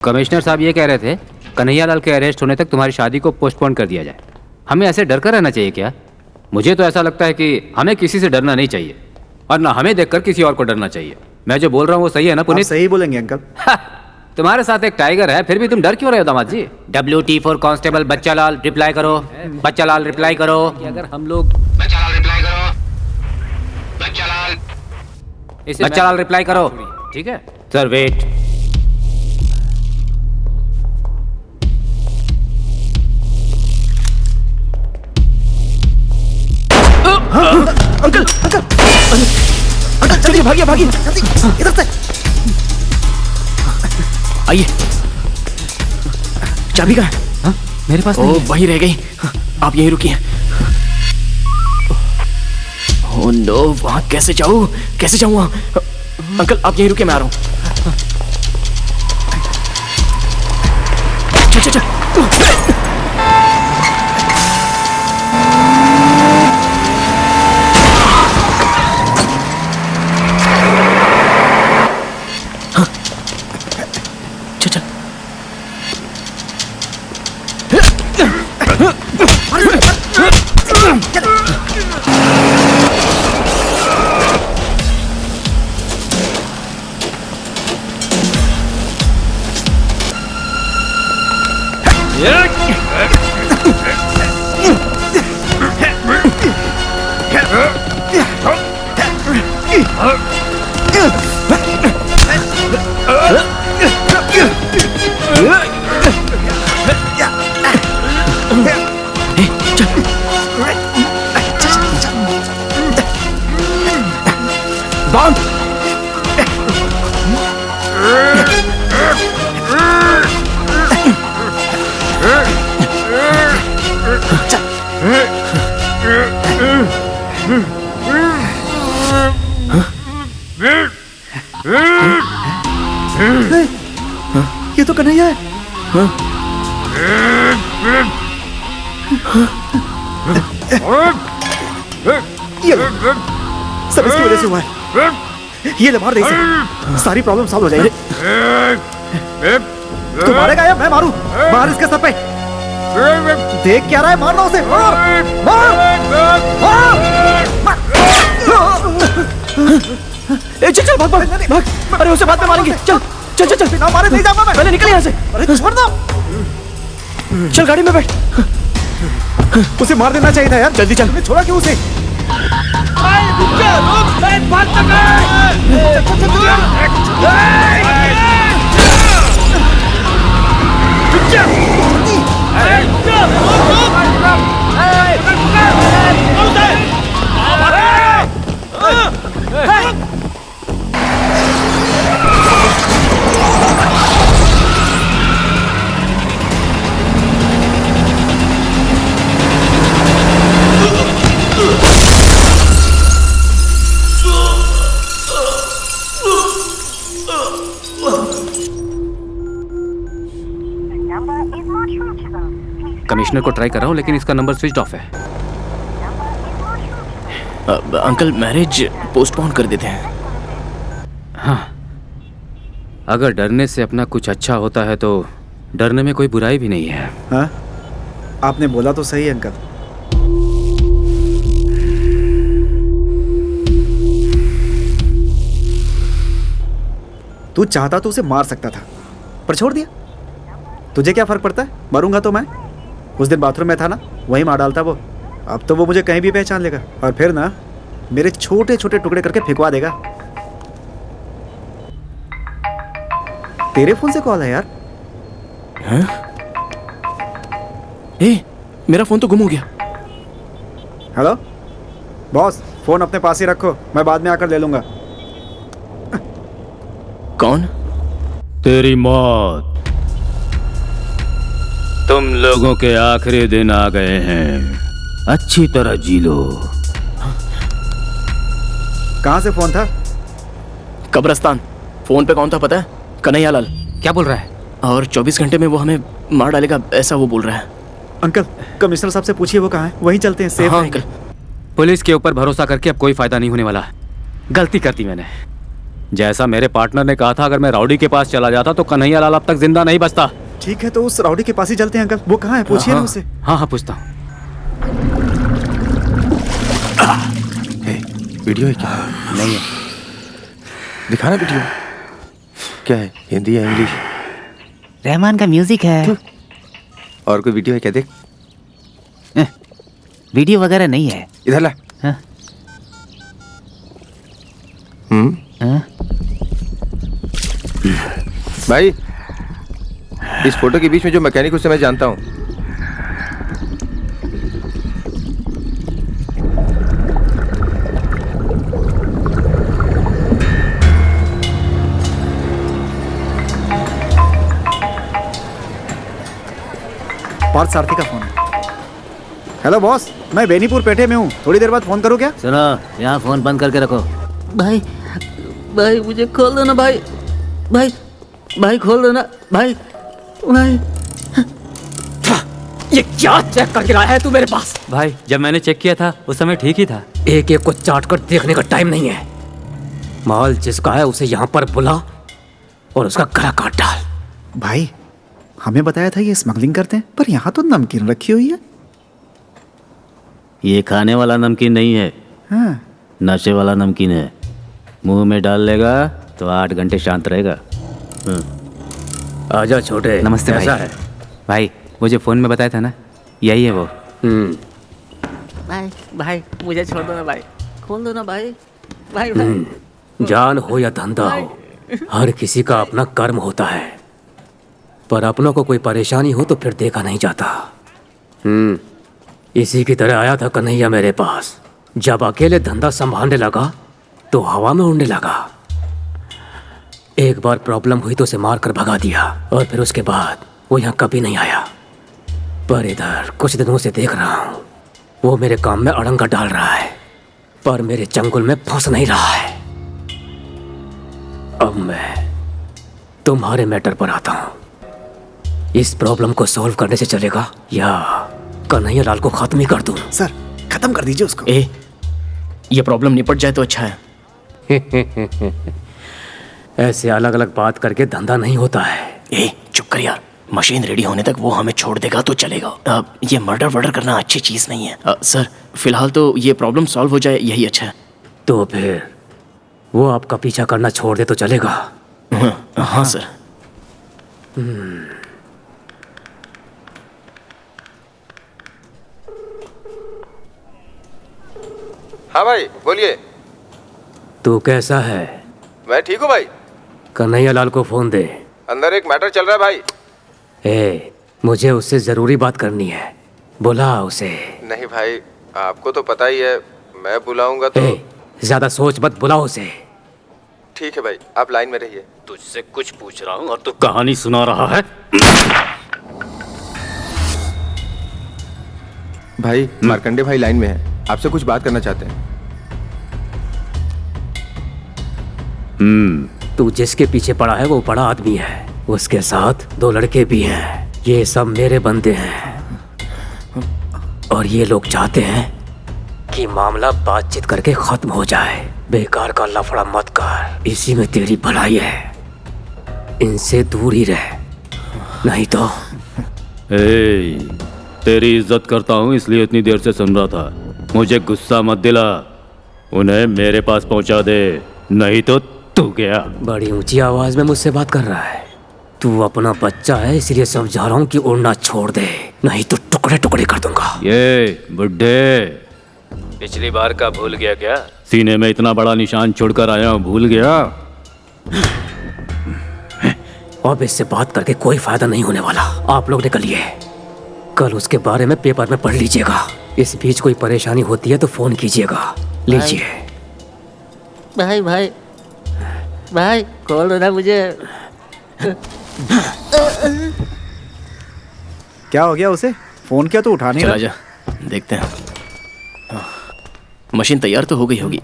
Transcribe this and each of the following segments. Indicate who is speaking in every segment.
Speaker 1: Commissioner साहब ये कह रहे थे कन्हैया लाल के अरेस्ट होने तक तुम्हारी शादी को पोस्टपोन कर दिया जाए। हमें ऐसे डर कर रहना चाहिए क्या? मुझे तो ऐसा लगता है कि हमें किसी से डरना नहीं चाहिए और ना हमें देखकर किसी और को डरना चाहिए। मैं जो बोल रहा हूँ वो सही है ना पुनीत?
Speaker 2: सही बोलेंगे अंकल।
Speaker 1: तुम्हारे साथ एक टाइगर है, फिर भी तुम डर क्यों रहे हो दामाद जी? WT4 कांस्टेबल बच्चा लाल रिप्लाई करो, बच्चा लाल रिप्लाई करो। अगर हम लोग
Speaker 3: बच्चा लाल रिप्लाई करो, बच्चा लाल,
Speaker 1: बच्चा लाल रिप्लाई करो, ठीक है sir? Wait.
Speaker 2: Uncle uncle uncle चलिए, भागिए भागिए जल्दी, इधर से आइए। चाबी कहाँ है?
Speaker 1: हाँ? मेरे पास नहीं है।
Speaker 2: वहीं रह गई। आप यहीं रुकिए। ओह नो, वहां कैसे जाऊं वहां? अंकल आप यहीं रुकिए, मैं आ रहा हूं। चल चल चल। ये तो कन्हैया है। ये सब इसकी वजह से हुआ है। ये ले मार दे इसे, सारी प्रॉब्लम सॉल्व हो जाएगी। तू मारेगा या मैं मारूं? मार इसके सर पे। देख क्या रहा है, मारना उसे। मार मार। चल चल भाग भाग भाग। अरे उसे बाद में मारेंगे। चल चल चल चल। बिना मारे नहीं जाऊंगा मैं। पहले निकल यहाँ से। अरे छोड़ दो। चल गाड़ी में बैठ। उसे मार देना चाहिए था यार। जल्दी चल। तुमने छोड़ा क्यों उसे?
Speaker 1: कमिश्नर को ट्राई कर रहा हूँ लेकिन इसका नंबर स्विच ऑफ है।
Speaker 2: अंकल मैरिज पोस्टपोन कर देते हैं।
Speaker 1: हाँ, अगर डरने से अपना कुछ अच्छा होता है तो डरने में कोई बुराई भी नहीं है।
Speaker 4: हाँ? आपने बोला तो सही अंकल। तू चाहता तो उसे मार सकता था पर छोड़ दिया। तुझे क्या फर्क पड़ता है? मरूंगा तो मैं। उस दिन बाथरूम में था ना, वहीं मार डालता वो। अब तो वो मुझे कहीं भी पहचान लेगा और फिर ना मेरे छोटे छोटे टुकड़े करके फेंकवा देगा। तेरे फोन से कॉल है यार।
Speaker 2: हैं? ए, मेरा फोन तो गुम हो गया।
Speaker 4: हेलो बॉस, फोन अपने पास ही रखो, मैं बाद में आकर ले लूंगा।
Speaker 2: कौन?
Speaker 1: तेरी मौत। तुम लोगों के आखिरी दिन आ गए हैं, अच्छी तरह जी लो।
Speaker 4: कहाँ से फोन था?
Speaker 2: कब्रिस्तान। फोन पे कौन था पता है? कन्हैया लाल।
Speaker 1: क्या बोल रहा है?
Speaker 2: और 24 घंटे में वो हमें मार डालेगा, ऐसा वो बोल रहा है।
Speaker 4: अंकल कमिश्नर साहब से पूछिए वो कहाँ है, वहीं चलते हैं, सेफ
Speaker 2: हाँ
Speaker 4: रहेंगे।
Speaker 2: अंकल।
Speaker 1: पुलिस के ऊपर भरोसा करके अब कोई फायदा नहीं होने वाला। गलती कर दी मैंने। जैसा मेरे पार्टनर ने कहा था, अगर मैं राउडी के पास चला जाता तो कन्हैया लाल अब तक जिंदा नहीं बचता।
Speaker 4: ठीक है, तो उस राउडी के पास ही चलते हैं अंकल। वो कहाँ है, पूछिए ना उससे।
Speaker 1: हाँ हाँ पूछता हूँ।
Speaker 5: वीडियो है क्या?
Speaker 1: नहीं है।
Speaker 5: दिखाना वीडियो। क्या है, हिंदी या इंग्लिश?
Speaker 2: रहमान का म्यूजिक है।
Speaker 5: और कोई वीडियो है क्या? देख।
Speaker 2: वीडियो वगैरह नहीं है।
Speaker 5: इधर ला।
Speaker 2: हाँ? हाँ?
Speaker 5: भाई, इस फोटो के बीच में जो मैकेनिक उससे मैं जानता हूँ।
Speaker 4: पार्थ सारथी का फोन है। हेलो बॉस, मैं बेनीपुर पेठे में हूँ, थोड़ी देर बाद फोन करूँ क्या?
Speaker 2: सुनो, यहाँ फोन बंद करके रखो। भाई भाई मुझे खोल दो ना भाई। भाई भाई खोल दो ना भाई। भाई
Speaker 6: ये क्या चेक करके लाया है तू मेरे पास?
Speaker 1: भाई जब मैंने चेक किया था उस समय ठीक ही था।
Speaker 6: एक एक को चाट कर देखने का टाइम नहीं है। माल जिसका है उसे यहाँ पर बुला और उसका गला काट डाल।
Speaker 4: भाई हमें बताया था ये स्मगलिंग करते हैं, पर यहाँ तो नमकीन रखी हुई है।
Speaker 1: ये खाने वाला नमकीन नहीं है,
Speaker 4: हाँ।
Speaker 1: नशे वाला नमकीन है। मुंह में डाल लेगा तो 8 घंटे शांत रहेगा।
Speaker 6: आजा छोटे।
Speaker 1: नमस्ते
Speaker 6: कैसा
Speaker 1: भाई।
Speaker 6: है?
Speaker 1: भाई वो जो फोन में बताया था ना, यही है वो।
Speaker 2: भाई भाई मुझे छोड़ दो ना भाई। खोल दो ना भाई। भाई भाई
Speaker 6: जान हो या धंधा हो, हर किसी का अपना कर्म होता है, पर अपनों को कोई परेशानी हो तो फिर देखा नहीं जाता। इसी की तरह आया था कन्हैया मेरे पास। जब अकेले धंधा संभालने लगा तो हवा में उड़ने लगा। एक बार प्रॉब्लम हुई तो उसे मार कर भगा दिया और फिर उसके बाद वो यहाँ कभी नहीं आया। पर इधर कुछ दिनों से देख रहा हूँ वो मेरे काम में अड़ंगा डाल रहा है, पर मेरे चंगुल में फंस नहीं रहा है। अब मैं तुम्हारे मैटर पर आता हूँ। इस प्रॉब्लम को सॉल्व करने से चलेगा या कन्हैया लाल को खत्म ही कर दूँ?
Speaker 4: सर खत्म कर दीजिए उसको।
Speaker 2: ये प्रॉब्लम निपट जाए तो अच्छा है।
Speaker 6: ऐसे अलग अलग बात करके धंधा नहीं होता है।
Speaker 2: चुप कर यार। मशीन रेडी होने तक वो हमें छोड़ देगा तो चलेगा। ये मर्डर वर्डर करना अच्छी चीज़ नहीं है। सर फिलहाल तो ये प्रॉब्लम सॉल्व हो जाए यही अच्छा है।
Speaker 6: तो फिर वो आपका पीछा करना छोड़ दे तो चलेगा?
Speaker 2: हाँ सर।
Speaker 5: हाँ भाई बोलिए।
Speaker 6: तू कैसा है?
Speaker 5: मैं ठीक हूँ भाई।
Speaker 6: कन्हैया लाल को फोन दे।
Speaker 5: अंदर एक मैटर चल रहा है भाई।
Speaker 6: मुझे उससे जरूरी बात करनी है, बुला उसे।
Speaker 5: नहीं भाई, आपको तो पता ही है, मैं बुलाऊंगा तो।
Speaker 6: ज्यादा सोच मत, बुलाओ उसे।
Speaker 5: ठीक है भाई, आप लाइन में रहिए।
Speaker 6: तुझसे कुछ पूछ रहा हूँ और तू कहानी सुना रहा है।
Speaker 5: भाई मार्कंडे भाई लाइन में है, आपसे कुछ बात करना चाहते हैं।
Speaker 6: तू जिसके पीछे पड़ा है वो बड़ा आदमी है, उसके साथ 2 लड़के भी हैं। ये सब मेरे बंदे हैं और ये लोग चाहते हैं कि मामला बातचीत करके खत्म हो जाए। बेकार का लफड़ा मत कर, इसी में तेरी भलाई है। इनसे दूर ही रह, नहीं तो।
Speaker 1: तेरी इज्जत करता हूँ इसलिए इतनी देर से सुन रहा था। मुझे गुस्सा मत दिला, उन्हें मेरे पास पहुँचा दे, नहीं तो तू गया।
Speaker 6: बड़ी ऊंची आवाज में मुझसे बात कर रहा है। तू अपना बच्चा है इसलिए समझा रहा हूँ कि उड़ना छोड़ दे, नहीं तो टुकड़े टुकड़े कर दूंगा।
Speaker 1: ये बुड्ढे, पिछली बार का भूल गया क्या? सीने में इतना बड़ा निशान छोड़कर आया हूँ, भूल गया?
Speaker 6: अब इससे बात करके कोई फायदा नहीं होने वाला। आप लोग निकलिए, कल उसके बारे में पेपर में पढ़ लीजिएगा। इस बीच कोई परेशानी होती है तो फोन कीजिएगा। लीजिए।
Speaker 2: भाई भाई भाई खोल दो ना मुझे।
Speaker 4: क्या हो गया उसे? फोन किया तो उठा नहीं
Speaker 2: चला
Speaker 4: रहा।
Speaker 2: जा, देखते हैं। मशीन तैयार तो हो गई होगी।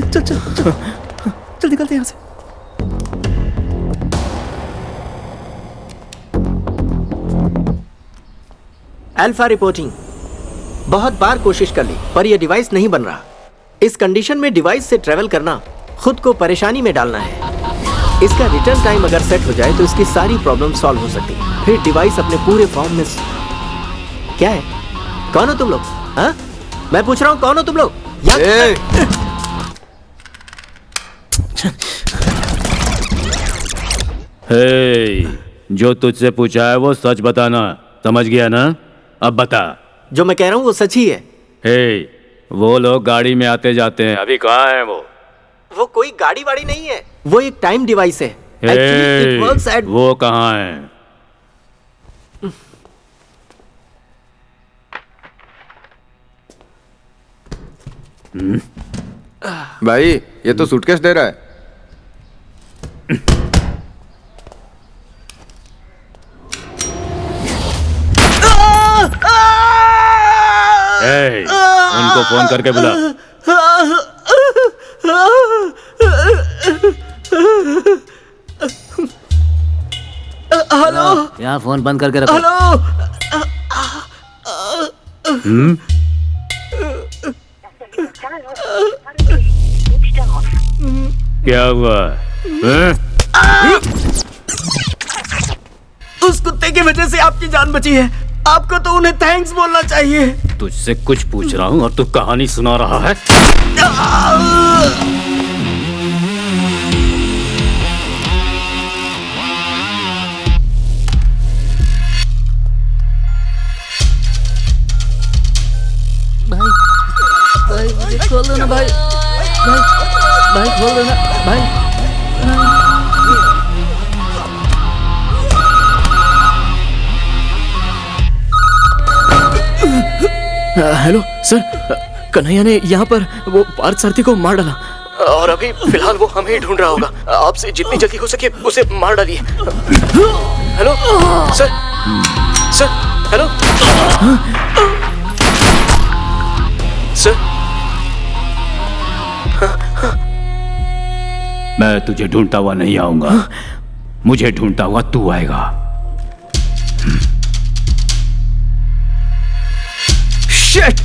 Speaker 4: चल चल चल चल निकलते हैं यहाँ से।
Speaker 7: Alpha reporting. बहुत बार कोशिश कर ली पर यह डिवाइस नहीं बन रहा। इस कंडीशन में डिवाइस से ट्रेवल करना खुद को परेशानी में डालना है। इसका रिटर्न टाइम अगर सेट हो जाए तो इसकी सारी प्रॉब्लम सॉल्व हो सकती है। फिर डिवाइस अपने पूरे फॉर्म में क्या है? कौन हो तुम लोग? हाँ, मैं पूछ रहा हूँ कौन हो तुम लोग?
Speaker 1: जो तुझसे पूछा है वो सच बताना, समझ गया ना? अब बता।
Speaker 7: जो मैं कह रहा हूँ वो सच ही है।
Speaker 1: वो लोग गाड़ी में आते जाते हैं, अभी कहाँ हैं वो?
Speaker 7: वो कोई गाड़ी वाड़ी नहीं है, वो एक टाइम डिवाइस है। Actually, it works at...
Speaker 1: वो कहाँ हैं?
Speaker 5: भाई ये तो सूटकेस दे रहा है।
Speaker 1: उनको फोन करके बुला।
Speaker 7: हेलो,
Speaker 1: यहाँ फोन बंद करके रखो।
Speaker 7: हेलो।
Speaker 1: क्या हुआ?
Speaker 7: उस कुत्ते की वजह से आपकी जान बची है। आपको तो उन्हें थैंक्स बोलना चाहिए।
Speaker 1: तुझसे कुछ पूछ रहा हूँ और तू कहानी सुना रहा है।
Speaker 6: भाई मुझे खोल दो ना भाई। भाई खोल दो ना भाई।
Speaker 2: हेलो सर, कन्हैया ने यहाँ पर वो पार्थ सारथी को मार डाला और अभी फिलहाल वो हमें ही ढूंढ रहा होगा। आपसे जितनी जल्दी हो सके उसे मार डालिए। Hello sir, sir hello sir.
Speaker 1: मैं तुझे ढूंढता हुआ नहीं आऊंगा, मुझे ढूंढता हुआ तू आएगा।
Speaker 2: शिट!